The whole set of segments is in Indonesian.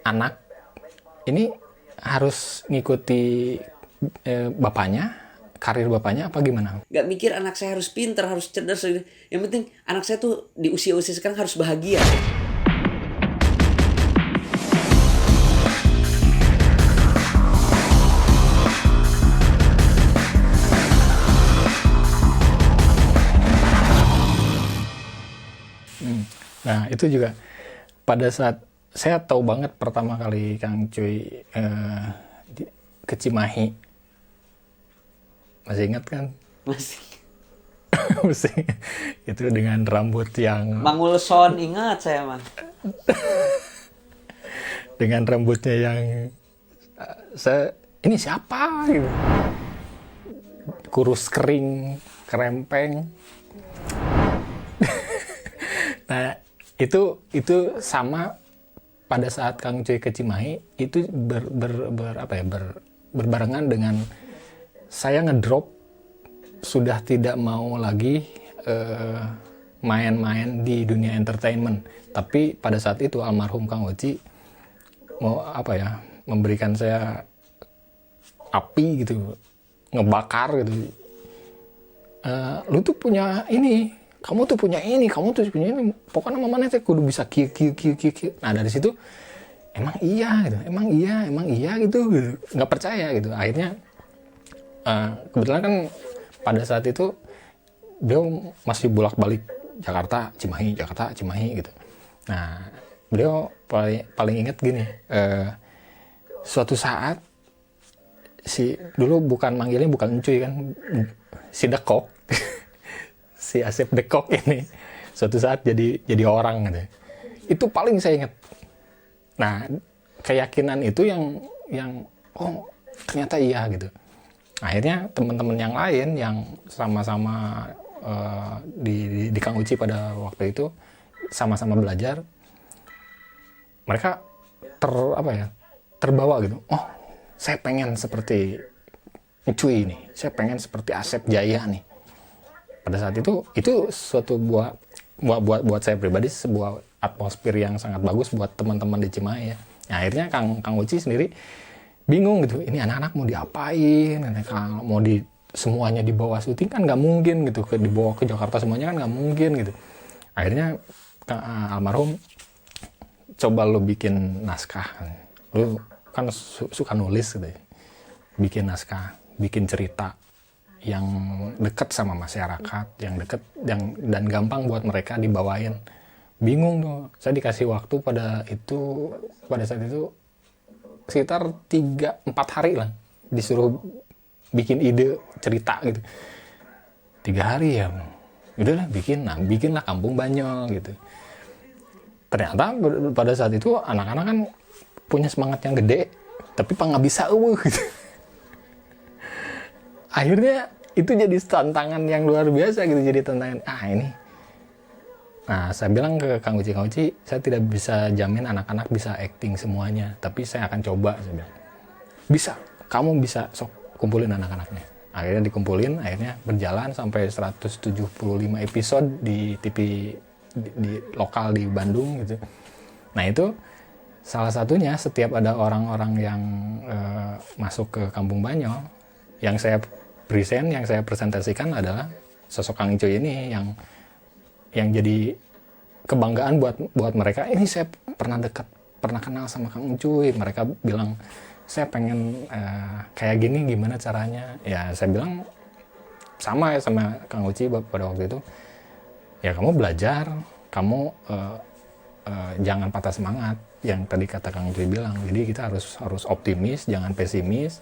anak ini harus ngikuti bapaknya, karir bapaknya apa gimana? Gak mikir anak saya harus pintar, harus cerdas. Yang penting anak saya tuh di usia-usia sekarang harus bahagia. Nah itu juga pada saat saya tahu banget pertama kali Kang Cuy ke Cimahi, masih ingat kan? Masih. Masih. Itu dengan rambut yang Mang Wilson, ingat saya mah. dengan rambutnya yang saya ini siapa gitu, kurus kering kerempeng. Nah itu sama pada saat Kang Cuy ke Cimahi itu berbarengan dengan saya ngedrop, sudah tidak mau lagi main-main di dunia entertainment. Tapi pada saat itu almarhum Kang Oci mau memberikan saya api gitu, ngebakar gitu. Lu tuh punya ini, kamu tuh punya ini, pokoknya mamanya teh kudu bisa kieu. Nah dari situ emang iya gitu, nggak percaya gitu. Akhirnya kebetulan kan pada saat itu beliau masih bolak-balik Jakarta Cimahi gitu. Nah beliau paling ingat gini, suatu saat dulu manggilnya bukan Encuy kan, si Dekok si Asep Dekok ini suatu saat jadi orang gitu. Itu paling saya ingat. Nah keyakinan itu yang oh ternyata iya gitu. Akhirnya teman-teman yang lain yang sama-sama di Kang Uci pada waktu itu sama-sama belajar, mereka terbawa gitu. Oh saya pengen seperti Cuy nih, saya pengen seperti Asep Jaya nih. Pada saat itu suatu buat saya pribadi sebuah atmosfer yang sangat bagus buat teman-teman di Cimahi ya. Nah, akhirnya Kang Uci sendiri bingung gitu, ini anak-anak mau diapain, kalau mau semuanya dibawa syuting kan nggak mungkin gitu, dibawa ke Jakarta semuanya kan nggak mungkin gitu. Akhirnya almarhum, coba lu bikin naskah, lu kan suka nulis gitu ya. Bikin naskah, bikin cerita yang dekat sama masyarakat, yang dekat dan gampang buat mereka dibawain. Bingung tuh, saya dikasih waktu pada saat itu sekitar 3-4 hari lah, disuruh bikin ide cerita gitu. 3 hari ya udahlah bikinlah Kampung Banyol gitu. Ternyata pada saat itu anak-anak kan punya semangat yang gede, tapi nggak bisa gitu. Akhirnya itu jadi tantangan yang luar biasa gitu, jadi tantangan ini. Nah saya bilang ke Kang Uci, saya tidak bisa jamin anak-anak bisa acting semuanya, tapi saya akan coba. Saya bilang bisa, kamu bisa, sok kumpulin anak-anaknya. Akhirnya dikumpulin, akhirnya berjalan sampai 175 episode di TV di lokal di Bandung gitu. Nah itu salah satunya, setiap ada orang-orang yang masuk ke Kampung Banyol, yang saya presentasikan adalah sosok Kang Cuy ini yang jadi kebanggaan buat mereka. Ini saya pernah kenal sama Kang Cuy. Mereka bilang saya pengen kayak gini, gimana caranya? Ya saya bilang sama ya sama Kang Uci pada waktu itu. Ya kamu belajar, kamu jangan patah semangat. Yang tadi kata Kang Cuy bilang. Jadi kita harus optimis, jangan pesimis.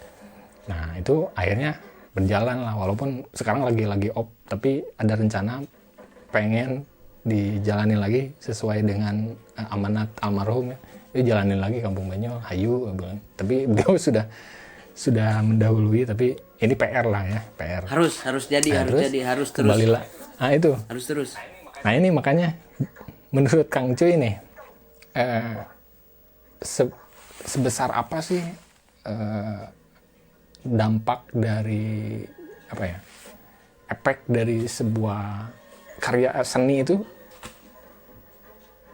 Nah itu akhirnya berjalan lah, walaupun sekarang lagi tapi ada rencana pengen dijalanin lagi sesuai dengan amanat almarhum ya. Jalanin lagi Kampung Banyol, hayu bilang. Tapi beliau sudah mendahului, tapi ini PR lah ya, PR. Harus terus. Kembalilah. Nah itu. Harus terus. Nah ini makanya menurut Kang Cuy nih, sebesar apa sih dampak dari efek dari sebuah karya seni itu,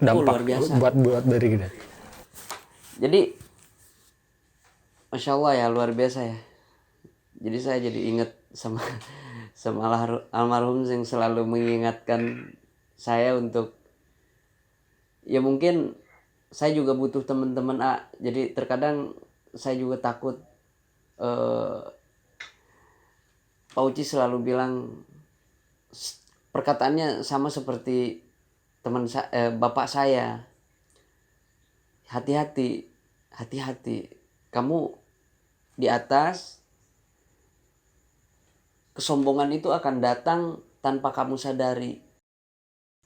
dampak luar biasa. buat dari kita? Jadi Masya Allah ya, luar biasa ya. Jadi saya jadi ingat sama sama almarhum yang selalu mengingatkan saya untuk, ya mungkin saya juga butuh teman-teman jadi terkadang saya juga takut. Pak Uci selalu bilang, perkataannya sama seperti bapak saya, hati-hati, kamu di atas, kesombongan itu akan datang tanpa kamu sadari.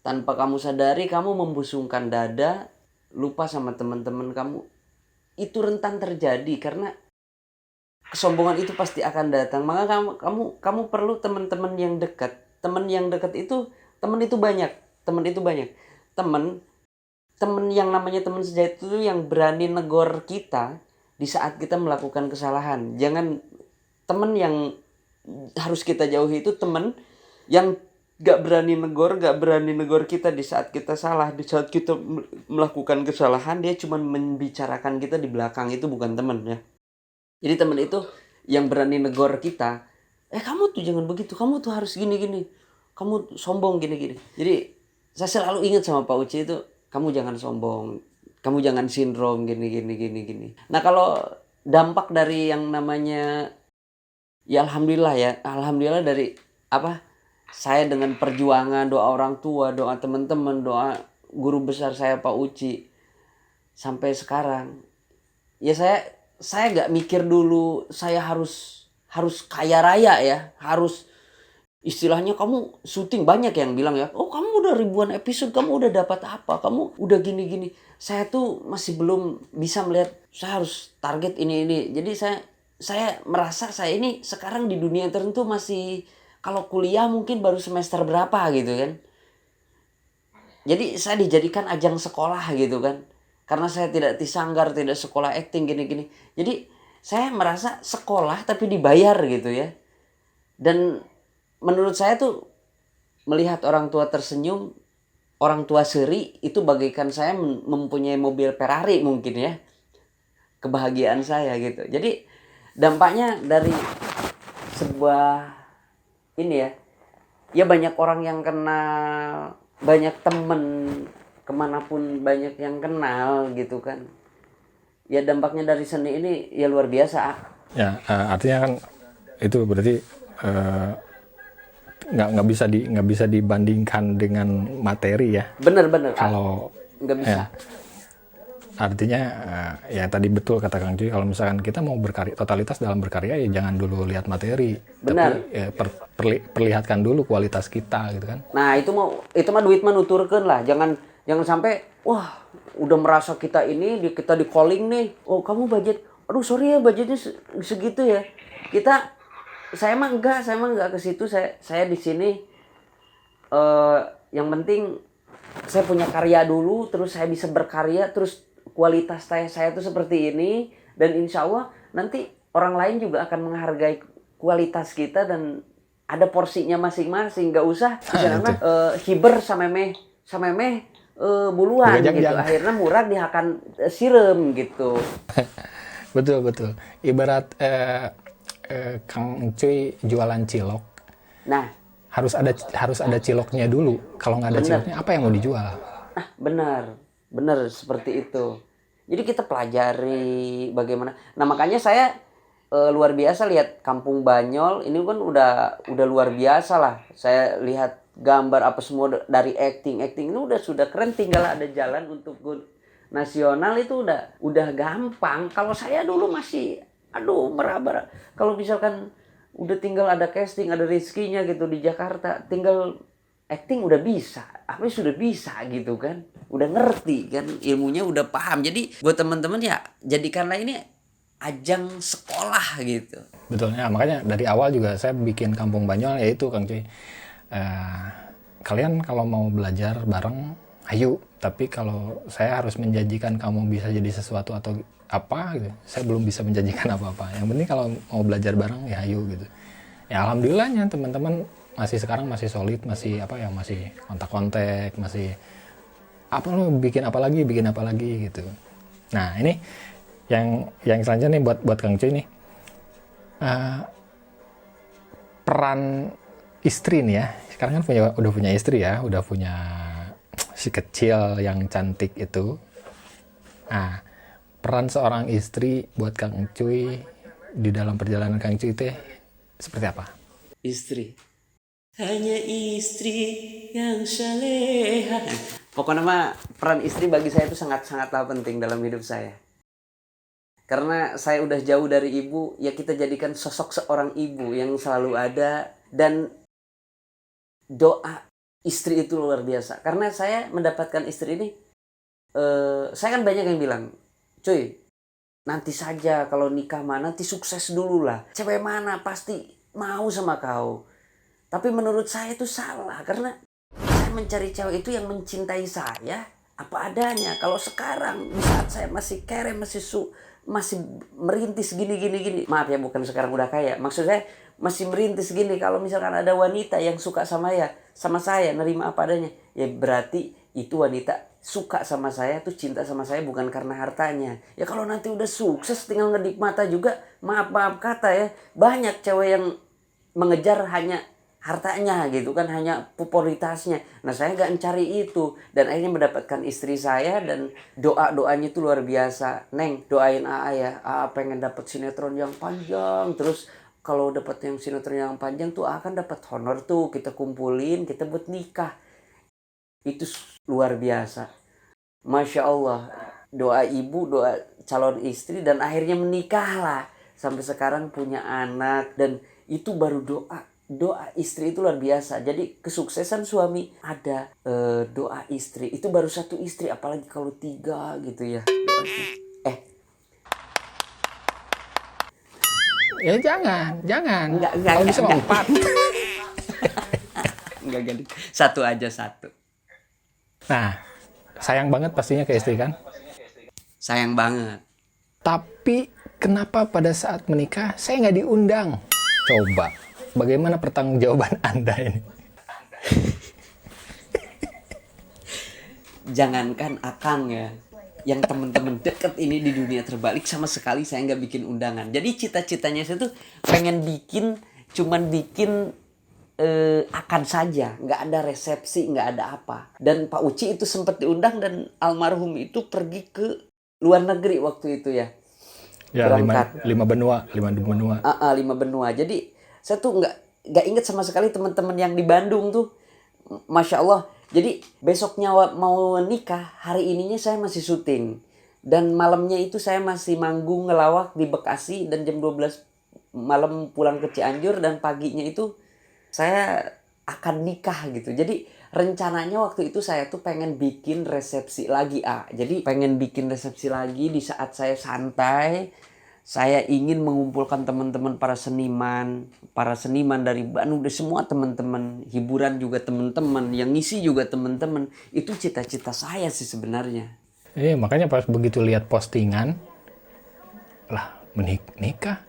Tanpa kamu sadari, kamu membusungkan dada, lupa sama teman-teman kamu. Itu rentan terjadi karena kesombongan itu pasti akan datang. Maka kamu perlu teman-teman yang dekat. Teman yang dekat itu, teman itu banyak. Teman yang namanya teman sejati itu yang berani negor kita di saat kita melakukan kesalahan. Jangan, teman yang harus kita jauhi itu teman yang gak berani negor kita di saat kita salah, di saat kita melakukan kesalahan. Dia cuma membicarakan kita di belakang, itu bukan teman ya. Jadi teman itu yang berani negor kita, kamu tuh jangan begitu, kamu tuh harus gini, kamu sombong gini. Jadi saya selalu ingat sama Pak Uci itu, kamu jangan sombong, kamu jangan sindrom gini. Nah kalau dampak dari yang namanya, ya alhamdulillah dari saya dengan perjuangan, doa orang tua, doa teman-teman, doa guru besar saya Pak Uci sampai sekarang, ya saya nggak mikir dulu saya harus kaya raya ya, harus istilahnya kamu syuting, banyak yang bilang ya, oh kamu udah ribuan episode, kamu udah dapat apa, kamu udah gini. Saya tuh masih belum bisa melihat saya harus target ini. Jadi saya merasa saya ini sekarang di dunia tertentu masih, kalau kuliah mungkin baru semester berapa gitu kan. Jadi saya dijadikan ajang sekolah gitu kan, karena saya tidak disanggar, tidak sekolah acting gini. Jadi saya merasa sekolah tapi dibayar gitu ya. Dan menurut saya tuh melihat orang tua tersenyum, orang tua seri, itu bagaikan saya mempunyai mobil Ferrari mungkin ya. Kebahagiaan saya gitu. Jadi dampaknya dari sebuah ini ya banyak orang yang kenal, banyak temen, kemanapun banyak yang kenal gitu kan. Ya dampaknya dari seni ini ya luar biasa. Ya, artinya kan itu berarti nggak bisa dibandingkan dengan materi ya. Bener. Kalau nggak bisa. Ya, artinya ya tadi betul kata Kang Cuy, kalau misalkan kita mau berkarya, totalitas dalam berkarya ya jangan dulu lihat materi. Benar. Tapi perlihatkan dulu kualitas kita gitu kan. Nah itu mah duit mah nuturkeun lah. Jangan sampai wah udah merasa kita di calling nih. Oh kamu budget, aduh sorry ya budgetnya segitu ya. Saya mah enggak ke situ. Saya di sini yang penting saya punya karya dulu, terus saya bisa berkarya, terus kualitas saya tuh seperti ini, dan insya Allah nanti orang lain juga akan menghargai kualitas kita dan ada porsinya masing-masing. Nggak usah misalnya hiber sama meh buluan gitu. Akhirnya murah dihakan sirem gitu. Betul. Ibarat Kang Cuy jualan cilok. Nah, harus ada ciloknya dulu. Kalau nggak ada ciloknya, apa yang mau dijual? Nah, benar seperti itu. Jadi kita pelajari bagaimana. Nah, makanya saya luar biasa lihat Kampung Banyol ini kan udah luar biasa lah. Saya lihat gambar apa semua dari acting ini sudah keren, tinggal ada jalan untuk go nasional itu udah gampang. Kalau saya dulu masih meraba. Kalau misalkan udah tinggal ada casting, ada rezekinya gitu di Jakarta, tinggal acting udah bisa, sudah bisa gitu kan, udah ngerti kan, ilmunya udah paham. Jadi buat teman-teman ya jadikanlah ini ajang sekolah gitu. Betul ya, makanya dari awal juga saya bikin Kampung Banyol yaitu Kang Cuy, kalian kalau mau belajar bareng ayo, tapi kalau saya harus menjanjikan kamu bisa jadi sesuatu atau apa gitu, saya belum bisa menjanjikan apa-apa. Yang penting kalau mau belajar bareng ya ayo gitu. Ya alhamdulillahnya teman-teman masih sekarang masih solid, masih masih kontak-kontak, masih bikin apa lagi gitu. Nah ini Yang selanjutnya nih buat Kang Cuy nih. Peran istri nih ya. Sekarang kan udah punya istri ya, udah punya si kecil yang cantik itu. Nah, peran seorang istri buat Kang Cuy di dalam perjalanan Kang Cuy itu seperti apa? Istri. Hanya istri yang saleha. Pokoknya mah peran istri bagi saya itu sangat-sangatlah penting dalam hidup saya. Karena saya udah jauh dari ibu, ya kita jadikan sosok seorang ibu yang selalu ada. Dan doa istri itu luar biasa. Karena saya mendapatkan istri ini, saya kan banyak yang bilang, cuy, nanti saja kalau nikah mah nanti sukses dulu lah. Cewek mana pasti mau sama kau. Tapi menurut saya itu salah. Karena saya mencari cewek itu yang mencintai saya apa adanya. Kalau sekarang di saat saya masih kere, masih merintis gini. Maaf ya, bukan sekarang udah kaya. Maksud saya masih merintis gini. Kalau misalkan ada wanita yang suka sama saya, nerima apa adanya, ya berarti itu wanita suka sama saya, tuh cinta sama saya bukan karena hartanya. Ya kalau nanti udah sukses tinggal ngedip mata juga, maaf kata ya, banyak cewek yang mengejar hanya hartanya gitu kan, hanya popularitasnya. Nah saya gak mencari itu, dan akhirnya mendapatkan istri saya, dan doanya itu luar biasa. Neng, doain AA ya, AA pengen dapat sinetron yang panjang. Terus kalau dapat yang sinetron yang panjang tuh AA kan dapat honor tuh, kita kumpulin, kita buat nikah. Itu luar biasa. Masya Allah, doa ibu, doa calon istri, dan akhirnya menikahlah. Sampai sekarang punya anak, dan itu baru doa istri itu luar biasa. Jadi kesuksesan suami ada, doa istri itu baru satu istri, apalagi kalau 3 gitu ya. Ya jangan. Enggak, Kalau bisa enggak. 4. Enggak ganti. Satu aja, satu. Nah, sayang banget pastinya ke istri kan. Sayang banget. Tapi kenapa pada saat menikah saya nggak diundang? Coba, bagaimana pertanggungjawaban Anda ini? Jangankan akang ya, yang temen-temen deket ini di dunia terbalik sama sekali saya nggak bikin undangan. Jadi cita-citanya saya tuh pengen cuman bikin akan saja, nggak ada resepsi, nggak ada apa. Dan Pak Uci itu sempat diundang, dan almarhum itu pergi ke luar negeri waktu itu ya. Ya, Berangkat. 5 benua. 5 benua. Jadi saya tuh nggak inget sama sekali teman-teman yang di Bandung tuh. Masya Allah. Jadi besoknya mau nikah, hari ininya saya masih syuting. Dan malamnya itu saya masih manggung ngelawak di Bekasi, dan jam 12 malam pulang ke Cianjur, dan paginya itu saya akan nikah gitu. Jadi rencananya waktu itu saya tuh pengen bikin resepsi lagi. Jadi pengen bikin resepsi lagi di saat saya santai. Saya ingin mengumpulkan teman-teman para seniman dari Bandung, dari semua teman-teman, hiburan juga teman-teman, yang ngisi juga teman-teman. Itu cita-cita saya sih sebenarnya. Makanya pas begitu lihat postingan, lah menikah.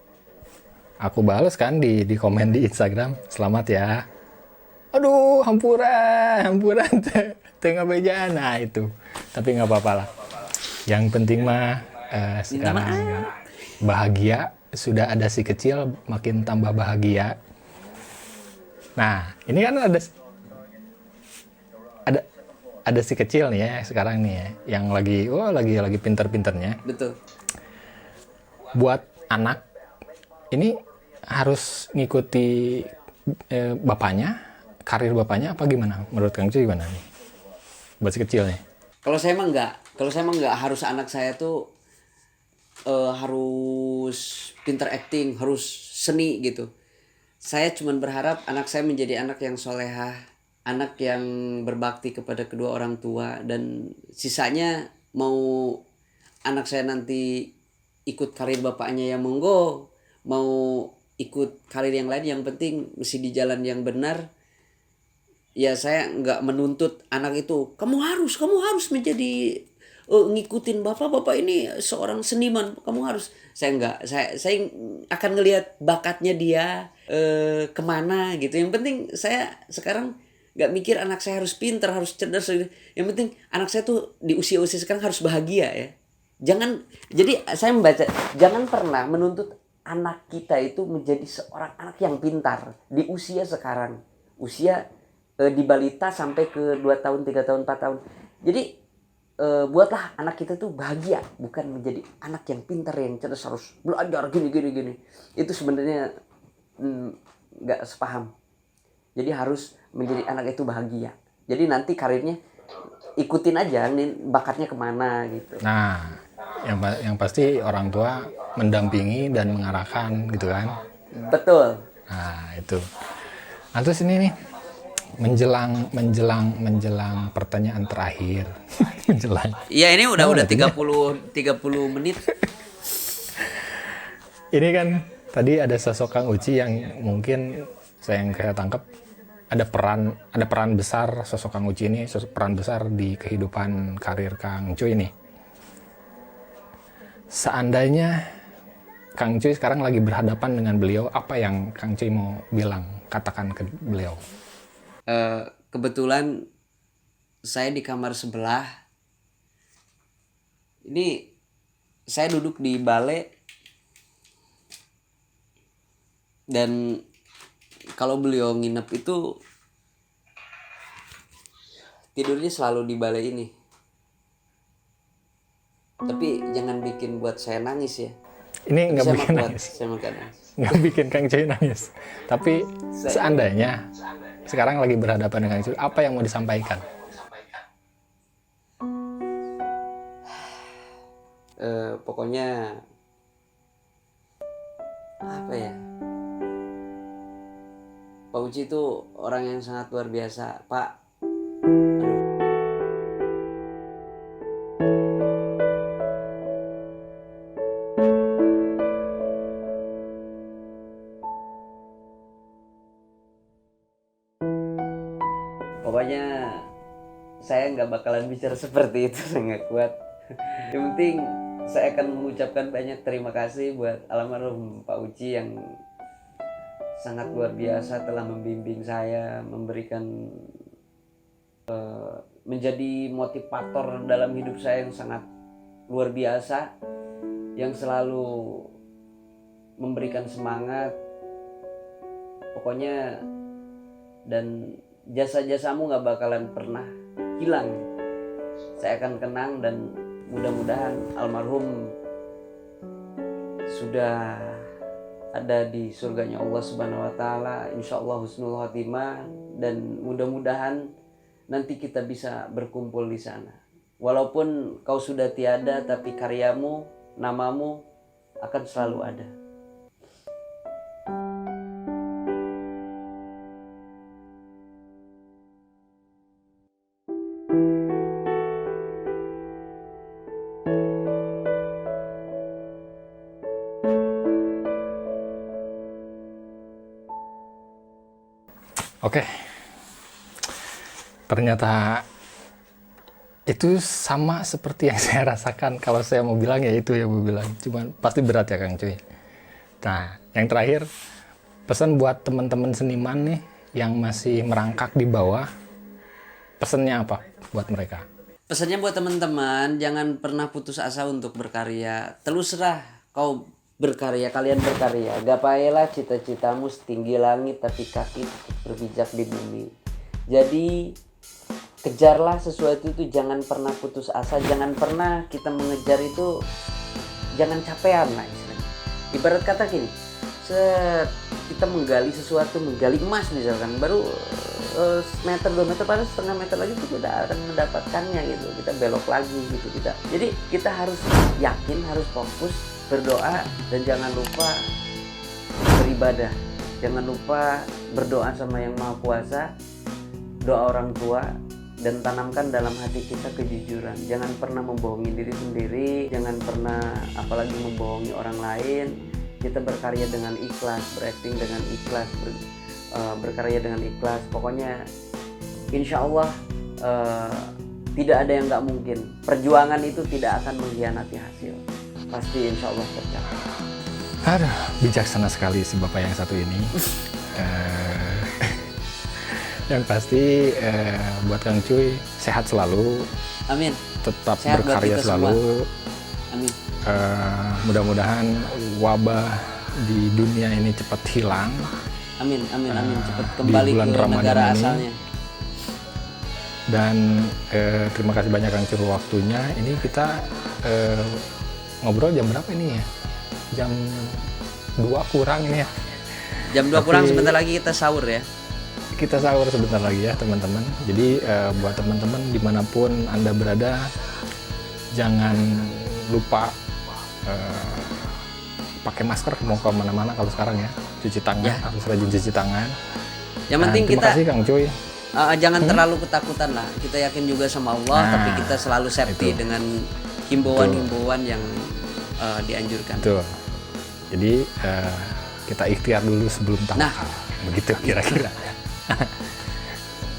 Aku bales kan di komen di Instagram, selamat ya. Aduh, hampuran tengah bejaan. Nah itu, tapi nggak apa-apa lah. Yang penting mah sekarang bahagia, sudah ada si kecil, makin tambah bahagia. Nah ini kan ada si kecil nih ya sekarang nih ya, yang lagi pinter-pinternya. Betul. Buat anak ini harus ngikuti bapaknya, karir bapaknya apa gimana? Menurut Kang Cuy gimana nih? Buat si kecil nih. Kalau saya emang nggak harus anak saya tuh harus pinter acting, harus seni gitu. Saya cuma berharap anak saya menjadi anak yang solehah, anak yang berbakti kepada kedua orang tua, dan sisanya mau anak saya nanti ikut karir bapaknya ya monggo, mau ikut karir yang lain, yang penting mesti di jalan yang benar. Ya saya nggak menuntut anak itu kamu harus menjadi ngikutin bapak ini seorang seniman, kamu harus. Saya akan ngelihat bakatnya dia kemana gitu. Yang penting saya sekarang nggak mikir anak saya harus pintar, harus cerdas. Yang penting anak saya tuh di usia sekarang harus bahagia ya. Jadi saya membaca, jangan pernah menuntut anak kita itu menjadi seorang anak yang pintar di usia sekarang. Usia di balita sampai ke 2 tahun, 3 tahun, 4 tahun. Jadi buatlah anak kita tuh bahagia, bukan menjadi anak yang pintar, yang cerdas, harus belajar gini. Itu sebenarnya nggak sepaham. Jadi harus menjadi anak itu bahagia. Jadi nanti karirnya ikutin aja nih bakatnya kemana gitu. Nah, yang pasti orang tua mendampingi dan mengarahkan gitu kan. Betul. Nah, itu. Nah, terus ini nih menjelang pertanyaan terakhir. menjelang. Iya, ini udah 30 menit. Ini kan tadi ada sosok Kang Uci yang mungkin yang saya tangkap ada peran besar sosok Kang Uci ini, peran besar di kehidupan karir Kang Cuy ini. Seandainya Kang Cuy sekarang lagi berhadapan dengan beliau, apa yang Kang Cuy mau bilang, katakan ke beliau? Kebetulan saya di kamar sebelah. Ini saya duduk di balai. Dan kalau beliau nginep itu tidurnya selalu di balai ini. Tapi jangan bikin buat saya nangis ya. Ini nggak Saya bikin mah kuat, nangis. saya makan nangis. Nggak bikin Kang Cuy nangis. Tapi seandainya sekarang lagi berhadapan dengan Kang Cuy, apa yang mau disampaikan? Pokoknya apa ya? Pak Uci itu orang yang sangat luar biasa, Pak. Pokoknya saya nggak bakalan bicara seperti itu, saya nggak kuat. Yang penting saya akan mengucapkan banyak terima kasih buat almarhum Pak Uci yang sangat luar biasa telah membimbing saya, memberikan menjadi motivator dalam hidup saya yang sangat luar biasa, yang selalu memberikan semangat. Pokoknya, dan jasa-jasamu gak bakalan pernah hilang. Saya akan kenang, dan mudah-mudahan almarhum sudah ada di surganya Allah Subhanahu wa taala, insyaallah husnul khotimah, dan mudah-mudahan nanti kita bisa berkumpul di sana. Walaupun kau sudah tiada, tapi karyamu, namamu akan selalu ada. Oke. Ternyata itu sama seperti yang saya rasakan. Kalau saya mau bilang ya itu ya, mau bilang. Cuman pasti berat ya Kang Cuy. Nah, yang terakhir, pesan buat teman-teman seniman nih yang masih merangkak di bawah. Pesannya apa buat mereka? Pesannya buat teman-teman, jangan pernah putus asa untuk berkarya. Teruslah kau berkarya, kalian berkarya. Gapailah cita-citamu setinggi langit, tapi kaki berpijak di bumi. Jadi kejarlah sesuatu itu, jangan pernah putus asa, jangan pernah kita mengejar itu, jangan capean lah istilahnya. Ibarat kata gini, kita menggali sesuatu, menggali emas misalkan, baru meter 2 meter, paling setengah meter lagi itu kita akan mendapatkannya gitu. Kita belok lagi gitu kita. Jadi kita harus yakin, harus fokus, berdoa, dan jangan lupa beribadah. Jangan lupa berdoa sama Yang Maha Kuasa, doa orang tua, dan tanamkan dalam hati kita kejujuran. Jangan pernah membohongi diri sendiri, jangan pernah apalagi membohongi orang lain. Kita berkarya dengan ikhlas, berakting dengan ikhlas, berkarya dengan ikhlas. Pokoknya insya Allah tidak ada yang nggak mungkin. Perjuangan itu tidak akan mengkhianati hasil, pasti insya Allah tercapai. Aduh, bijaksana sekali si bapak yang satu ini. Yang pasti buat Kang Cuy sehat selalu, Amin. tetap Sehat buat berkarya kita selalu, semua. Amin. Mudah-mudahan wabah di dunia ini cepat hilang. Amin. Cepat kembali bulan ke Ramadan negara ini. asalnya. Dan terima kasih banyak Kang Cur waktunya. Ini kita ngobrol jam berapa ini ya? Jam 2 kurang ini ya. Jam 2 kurang, sebentar lagi kita sahur ya. Kita sahur sebentar lagi ya teman-teman. Jadi buat teman-teman dimanapun Anda berada, jangan lupa pakai masker mau ke mana-mana kalau sekarang ya. Cuci tangan, Ya. harus rajin cuci tangan. Yang penting terima kita kasih Kang Cuy. jangan terlalu ketakutan lah. Kita yakin juga sama Allah, Nah, tapi kita selalu safety itu. dengan himbauan-himbauan yang dianjurkan. Betul. Jadi kita ikhtiar dulu sebelum tawakal. Begitu kira-kira.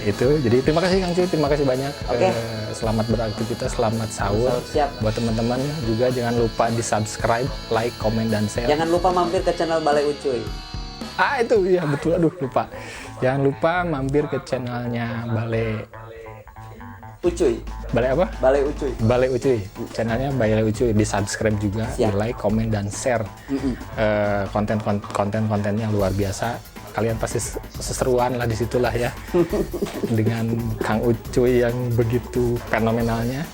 Itu. Jadi terima kasih Kang Cuy, terima kasih banyak. Oke. Selamat beraktivitas, selamat sahur. Siap. Buat teman-teman juga jangan lupa di-subscribe, like, komen dan share. Jangan lupa mampir ke channel Balai Ucuy. Itu ya betul, aduh lupa. Jangan lupa mampir ke channelnya Balai Ucuy. apa? Balai Ucuy. Balai Ucuy. Channelnya Balai Ucuy, di-subscribe juga, Siap. di-like, komen dan share. Konten-kontennya luar biasa. Kalian pasti seseruan lah disitulah ya. Dengan Kang Ucuy yang begitu fenomenalnya.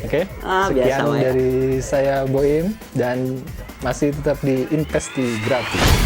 Oke, Biasa sekian mah ya. dari saya Boim dan masih tetap di Investigratif.